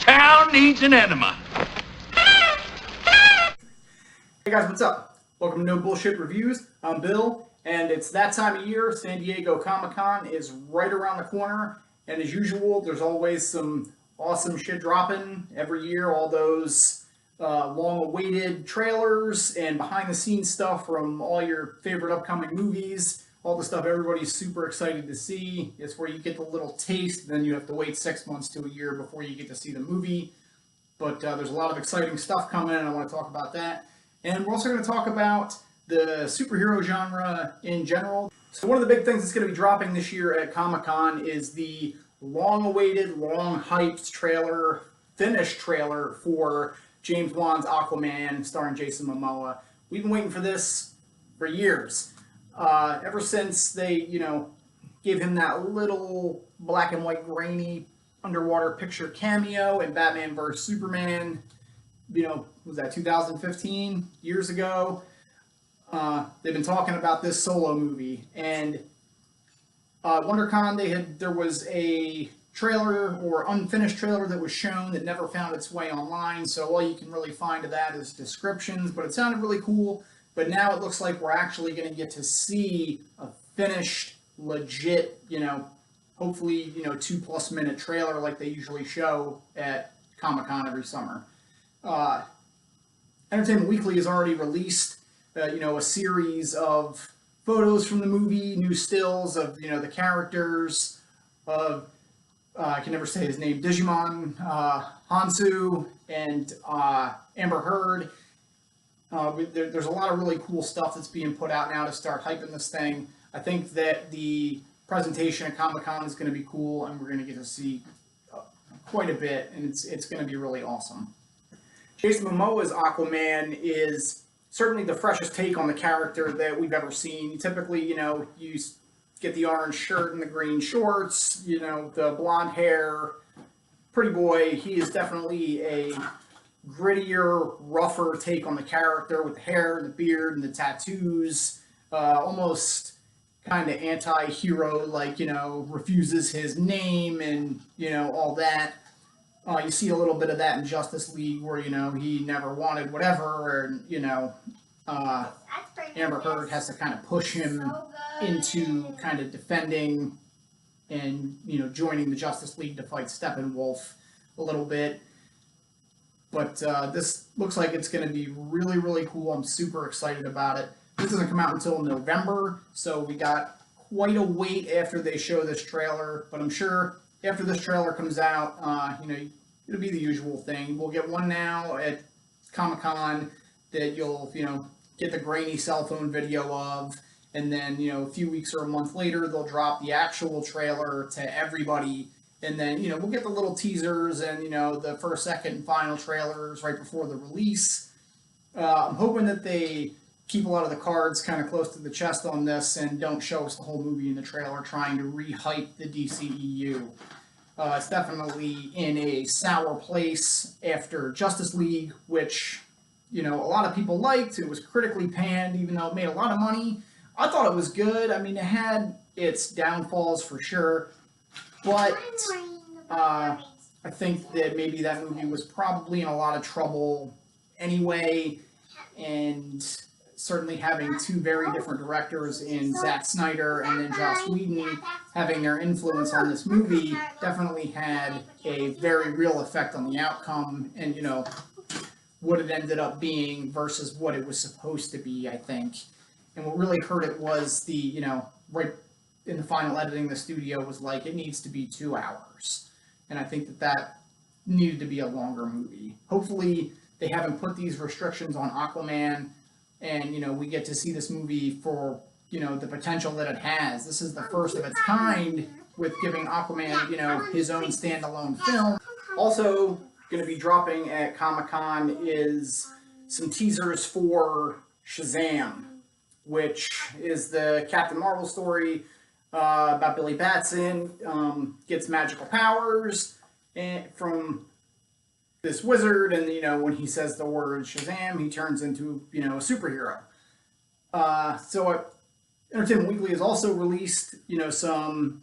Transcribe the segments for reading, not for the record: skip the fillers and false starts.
town needs an enema. Hey guys, what's up? Welcome to No Bullshit Reviews. I'm Bill, and it's that time of year. San Diego Comic-Con is right around the corner, and as usual, there's always some awesome shit dropping every year. All those long-awaited trailers and behind-the-scenes stuff from all your favorite upcoming movies. All the stuff everybody's super excited to see. It's where you get the little taste, then you have to wait 6 months to a year before you get to see the movie. But there's a lot of exciting stuff coming, and I want to talk about that. And we're also going to talk about the superhero genre in general. So one of the big things that's going to be dropping this year at Comic-Con is the long-awaited, long-hyped trailer, finished trailer for James Wan's Aquaman starring Jason Momoa. We've been waiting for this for years. Ever since they, gave him that little black and white grainy underwater picture cameo in Batman vs. Superman, was that 2015, years ago? They've been talking about this solo movie, and WonderCon, there was a trailer or unfinished trailer that was shown that never found its way online, so all you can really find of that is descriptions, but it sounded really cool. But now it looks like we're actually going to get to see a finished, legit, hopefully, 2+ minute trailer like they usually show at Comic-Con every summer. Entertainment Weekly has already released, a series of photos from the movie, new stills of, the characters of, I can never say his name, Digimon, Hansu, and Amber Heard. There's a lot of really cool stuff that's being put out now to start hyping this thing. I think that the presentation at Comic-Con is going to be cool, and we're going to get to see quite a bit, and it's going to be really awesome. Jason Momoa's Aquaman is certainly the freshest take on the character that we've ever seen. Typically, you get the orange shirt and the green shorts, the blonde hair, pretty boy. He is definitely a grittier, rougher take on the character with the hair and the beard and the tattoos, almost kind of anti-hero, refuses his name and, all that. You see a little bit of that in Justice League where, he never wanted whatever, and, Amber Heard has to kind of push him into kind of defending and, joining the Justice League to fight Steppenwolf a little bit. But this looks like it's going to be really, really cool. I'm super excited about it. This doesn't come out until November, so we got quite a wait after they show this trailer. But I'm sure after this trailer comes out, it'll be the usual thing. We'll get one now at Comic-Con that you'll, get the grainy cell phone video of. And then, a few weeks or a month later, they'll drop the actual trailer to everybody. And then, we'll get the little teasers and, the first, second, and final trailers right before the release. I'm hoping that they keep a lot of the cards kind of close to the chest on this and don't show us the whole movie in the trailer trying to re-hype the DCEU. It's definitely in a sour place after Justice League, which, a lot of people liked. It was critically panned, even though it made a lot of money. I thought it was good. I mean, it had its downfalls for sure. But I think that maybe that movie was probably in a lot of trouble anyway, and certainly having two very different directors in Zack Snyder and then Joss Whedon having their influence on this movie definitely had a very real effect on the outcome and, what it ended up being versus what it was supposed to be, I think. And what really hurt it was the, right in the final editing, the studio was like, it needs to be 2 hours. And I think that needed to be a longer movie. Hopefully they haven't put these restrictions on Aquaman and, we get to see this movie for, the potential that it has. This is the first of its kind with giving Aquaman, his own standalone film. Also going to be dropping at Comic-Con is some teasers for Shazam, which is the Captain Marvel story about Billy Batson, gets magical powers from this wizard, and when he says the word Shazam, he turns into a superhero. So Entertainment Weekly has also released some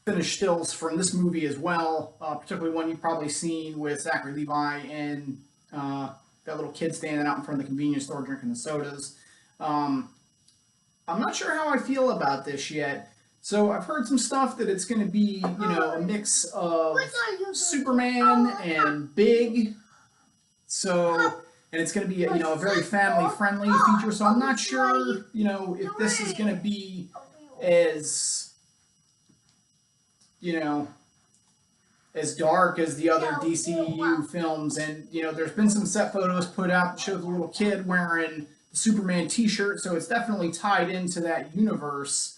finished stills from this movie as well, particularly one you've probably seen with Zachary Levi and that little kid standing out in front of the convenience store drinking the sodas. I'm not sure how I feel about this yet. So I've heard some stuff that it's going to be, a mix of Superman and Big. So, and it's going to be, a very family-friendly feature. So I'm not sure, if this is going to be as, as dark as the other DCEU films. And, there's been some set photos put out that shows a little kid wearing the Superman t-shirt. So it's definitely tied into that universe.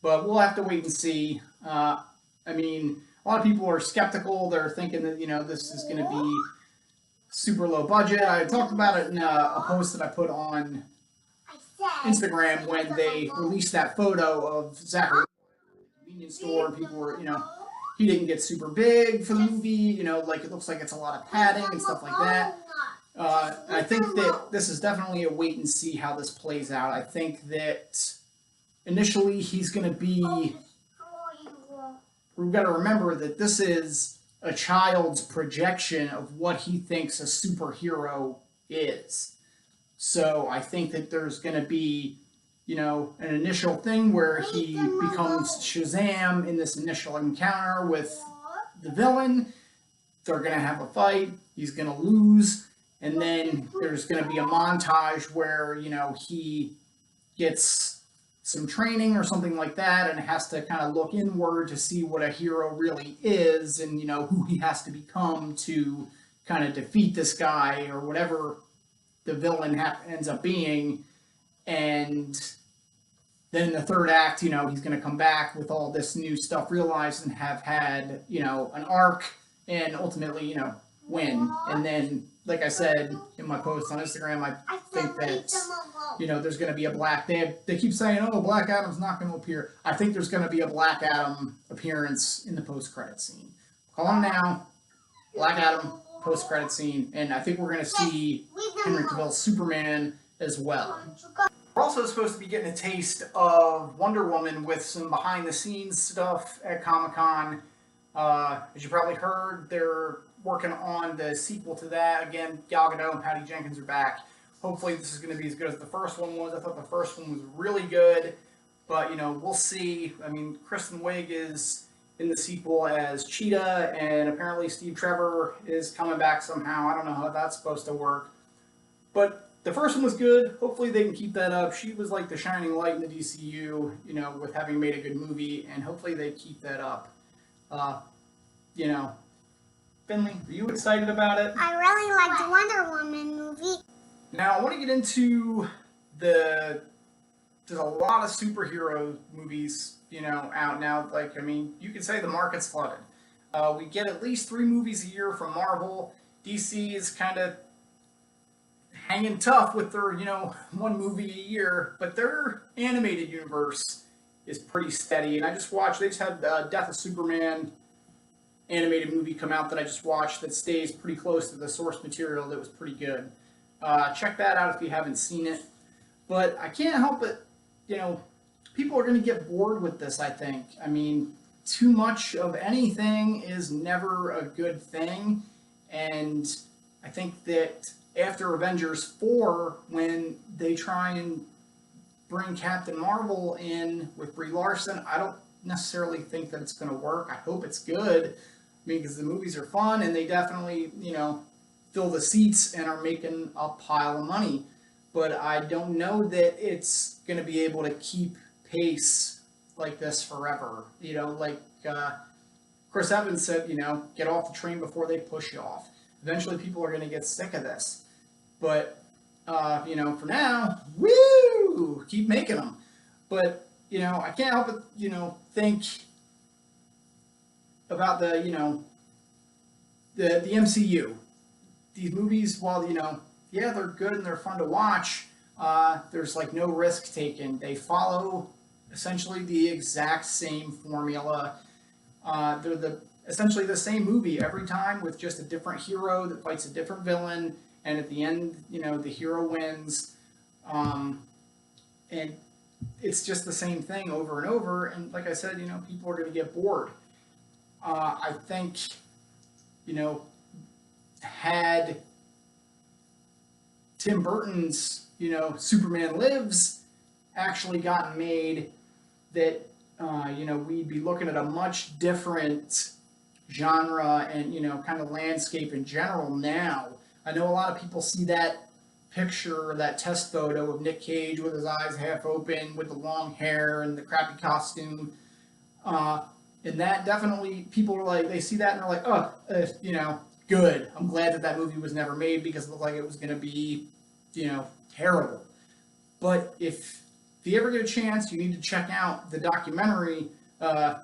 But we'll have to wait and see. A lot of people are skeptical. They're thinking that, this is going to be super low budget. I talked about it in a post that I put on Instagram when they released that photo of Zachary at the convenience store. People were, he didn't get super big for the movie. Like it looks like it's a lot of padding and stuff like that. I think that this is definitely a wait and see how this plays out. I think that initially he's going to be, we've got to remember that this is a child's projection of what he thinks a superhero is. So I think that there's going to be, an initial thing where he becomes Shazam in this initial encounter with the villain. They're going to have a fight. He's going to lose. And then there's going to be a montage where, he gets some training or something like that and has to kind of look inward to see what a hero really is and, who he has to become to kind of defeat this guy or whatever the villain ends up being. And then in the third act, he's going to come back with all this new stuff realized and have had, an arc and ultimately, win. And then, like I said in my post on Instagram, I think that, there's going to be a they keep saying, oh, Black Adam's not going to appear. I think there's going to be a Black Adam appearance in the post-credit scene. Call him now, Black Adam post-credit scene, and I think we're going to see Henry Cavill's Superman as well. We're also supposed to be getting a taste of Wonder Woman with some behind-the-scenes stuff at Comic-Con. As you probably heard, they're working on the sequel to that. Again, Gal Gadot and Patty Jenkins are back. Hopefully this is going to be as good as the first one was. I thought the first one was really good, but, we'll see. Kristen Wiig is in the sequel as Cheetah, and apparently Steve Trevor is coming back somehow. I don't know how that's supposed to work. But the first one was good. Hopefully they can keep that up. She was like the shining light in the DCU, with having made a good movie, and hopefully they keep that up. Finley, are you excited about it? I really liked the Wonder Woman movie. Now, I want to get into there's a lot of superhero movies, out now. You could say the market's flooded. We get at least 3 movies a year from Marvel. DC is kind of hanging tough with their, 1 movie a year, but their animated universe is pretty steady. And I just watched, they just had Death of Superman animated movie come out that I just watched that stays pretty close to the source material that was pretty good. Check that out if you haven't seen it. But I can't help it, people are going to get bored with this, I think. Too much of anything is never a good thing. And I think that after Avengers 4, when they try and bring Captain Marvel in with Brie Larson, I don't necessarily think that it's going to work. I hope it's good. Because the movies are fun and they definitely, fill the seats and are making a pile of money. But I don't know that it's going to be able to keep pace like this forever. Chris Evans said, get off the train before they push you off. Eventually people are going to get sick of this. But, for now, woo! Keep making them. But, I can't help but, think about the MCU. These movies, while, they're good and they're fun to watch, there's no risk taken. They follow essentially the exact same formula. They're essentially the same movie every time with just a different hero that fights a different villain, and at the end, the hero wins. And it's just the same thing over and over, and like I said, people are going to get bored. I think, you know, had Tim Burton's, Superman Lives actually gotten made, that, we'd be looking at a much different genre and, kind of landscape in general now. I know a lot of people see that picture, that test photo of Nick Cage with his eyes half open, with the long hair and the crappy costume. Uh, and that definitely, people are like, they see that and they're like, oh, good. I'm glad that that movie was never made because it looked like it was going to be, terrible. But if you ever get a chance, you need to check out the documentary, The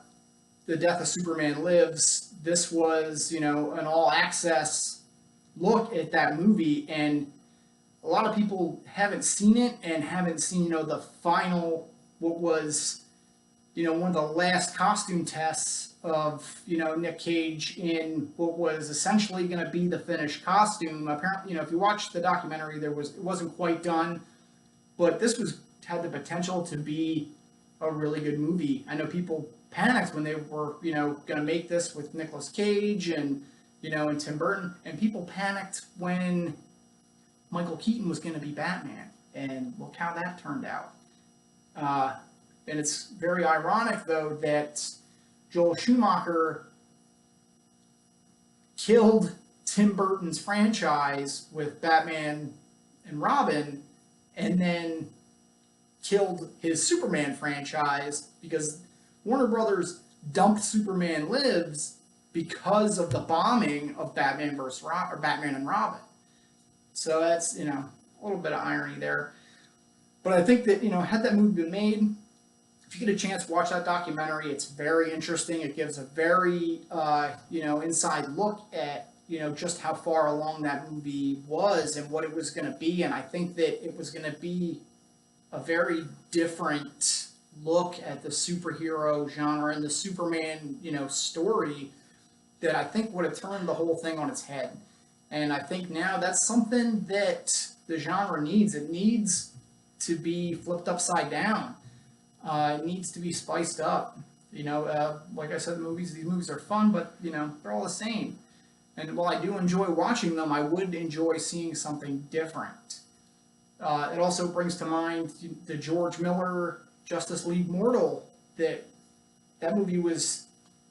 Death of Superman Lives. This was, an all access look at that movie, and a lot of people haven't seen it and haven't seen, the final, what was, one of the last costume tests of, Nick Cage in what was essentially going to be the finished costume. Apparently, if you watch the documentary, it wasn't quite done, but this had the potential to be a really good movie. I know people panicked when they were, going to make this with Nicolas Cage and, and Tim Burton, and people panicked when Michael Keaton was going to be Batman, and look how that turned out. And it's very ironic, though, that Joel Schumacher killed Tim Burton's franchise with Batman and Robin, and then killed his Superman franchise because Warner Brothers dumped Superman Lives because of the bombing of Batman or Batman and Robin. So that's, a little bit of irony there. But I think that, had that movie been made, if you get a chance, watch that documentary. It's very interesting. It gives a very, inside look at, just how far along that movie was and what it was going to be. And I think that it was going to be a very different look at the superhero genre and the Superman, story that I think would have turned the whole thing on its head. And I think now that's something that the genre needs. It needs to be flipped upside down. It needs to be spiced up. Like I said, these movies are fun, but, they're all the same. And while I do enjoy watching them, I would enjoy seeing something different. It also brings to mind the George Miller Justice League Mortal, that movie was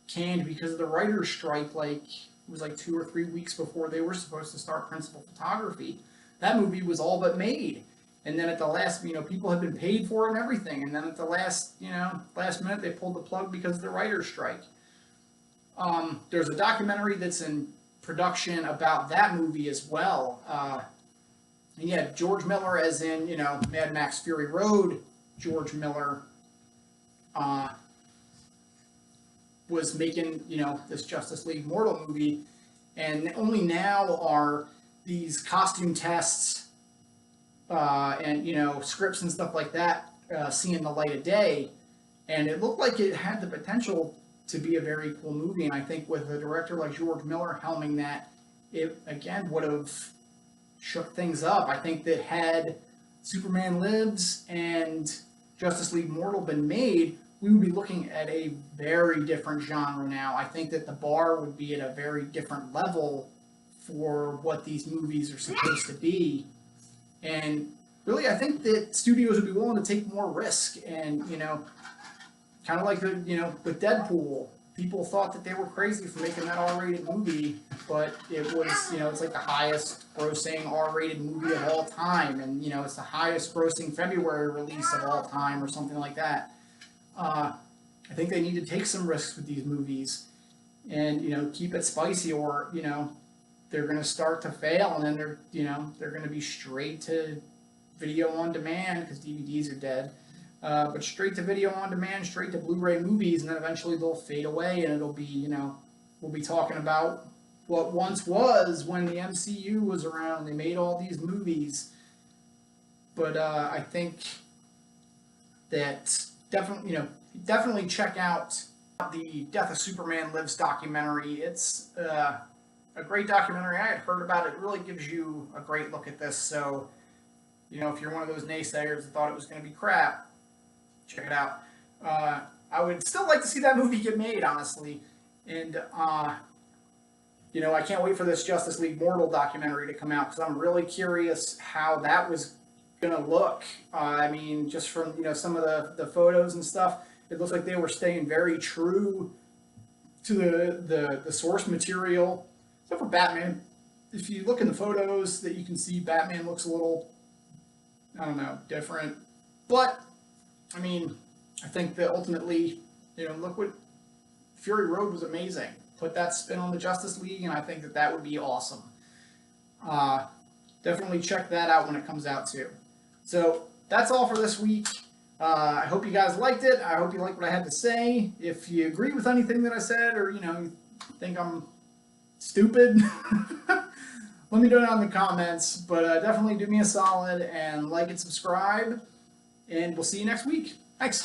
canned because of the writer's strike. It was 2 or 3 weeks before they were supposed to start principal photography. That movie was all but made. And then at the last, people had been paid for it and everything. And then at the last minute, they pulled the plug because of the writer's strike. There's a documentary that's in production about that movie as well. And yeah, George Miller, as in, Mad Max Fury Road, George Miller was making, this Justice League Mortal movie. And only now are these costume tests and, scripts and stuff like that seeing the light of day. And it looked like it had the potential to be a very cool movie. And I think with a director like George Miller helming that, it, again, would have shook things up. I think that had Superman Lives and Justice League Mortal been made, we would be looking at a very different genre now. I think that the bar would be at a very different level for what these movies are supposed to be. And really, I think that studios would be willing to take more risk. And, kind of like with Deadpool, people thought that they were crazy for making that R-rated movie, but it was, it's like the highest grossing R-rated movie of all time. And, it's the highest grossing February release of all time or something like that. I think they need to take some risks with these movies and, keep it spicy, or, they're going to start to fail, and then they're going to be straight to video on demand because DVDs are dead. But straight to video on demand, straight to Blu-ray movies, and then eventually they'll fade away, and it'll be, we'll be talking about what once was when the MCU was around and they made all these movies. But I think that definitely check out the Death of Superman Lives documentary. It's a great documentary. I had heard about it. It really gives you a great look at this. So, if you're one of those naysayers that thought it was going to be crap, check it out. I would still like to see that movie get made, honestly. And you know, I can't wait for this Justice League Mortal documentary to come out because I'm really curious how that was going to look. I mean, just from, you know, some of the photos and stuff, it looks like they were staying very true to the source material, except for Batman. If you look in the photos, that you can see Batman looks a little, I don't know, different. But I mean, I think that ultimately, you know, look what Fury Road was amazing. Put that spin on the Justice League, and I think that that would be awesome. Definitely check that out when it comes out too. So that's all for this week. I hope you guys liked it. I hope you liked what I had to say. If you agree with anything that I said, or you know, you think I'm stupid, let me know down in the comments. But definitely do me a solid and like and subscribe. And we'll see you next week. Thanks.